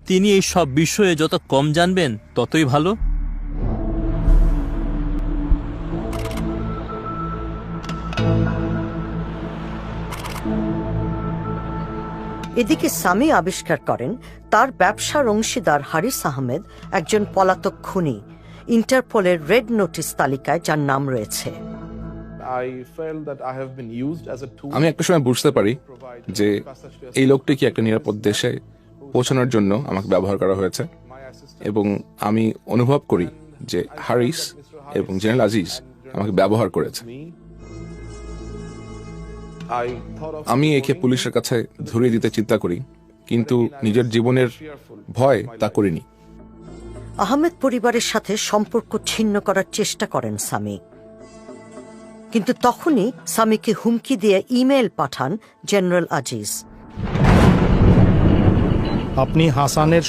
তিনি এই সব বিষয়ে যত কম জানবেন ততই ভালো। এদিকে সামি আবিষ্কার করেন তার ব্যবসার অংশীদার হারিস আহমেদ একজন পলাতক খুনি, ইন্টারপোলের রেড নোটিশ তালিকায় যার নাম রয়েছে। আমি একটা সময় বুঝতে পারি যে এই লোকটি কি একটা নিরাপদ দেশে পৌঁছানোর জন্য আমাকে ব্যবহার করা হয়েছে, এবং আমি অনুভব করি যে হারিস এবং জেনারেল আজিজ আমাকে ব্যবহার করেছে। আমি একে পুলিশের কাছে ধরিয়ে দিতে চিন্তা করি, কিন্তু নিজের জীবনের ভয় তা করিনি। আহমেদ পরিবারের সাথে সম্পর্ক ছিন্ন করার চেষ্টা করেন সামি, কিন্তু তখনই সামিকে হুমকি দিয়ে ইমেল পাঠান জেনারেল আজিজ। আপনি হাসানের